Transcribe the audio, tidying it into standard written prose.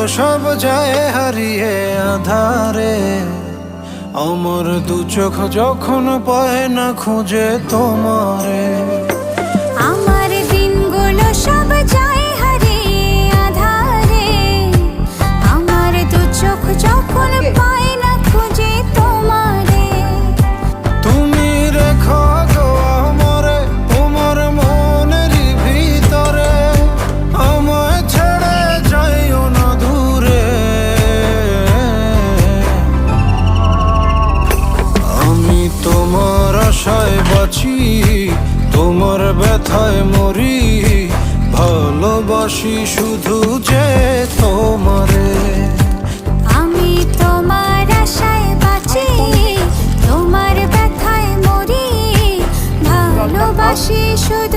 সব যায় হারিয়ে আধারে, আমার দু চোখ যখন পায় না খুঁজে তোমারে। আমার দিনগুলো সব যায় হারিয়ে আধারে, আমার দু চোখ যখন পায় না খুঁজে তোমারে। তুমি রেখো গো আমারে তোমার মনের ভিতরে, আমায় ছেড়ে যাইও না দূরে। আমি তোমার আশায় বাঁচি, তোমার ব্যথায় মরি, ভালোবাসি শুধু যে তোমারে। আমি তোমার আশায় বাঁচি, তোমার ব্যথায় মরি, ভালোবাসি শুধু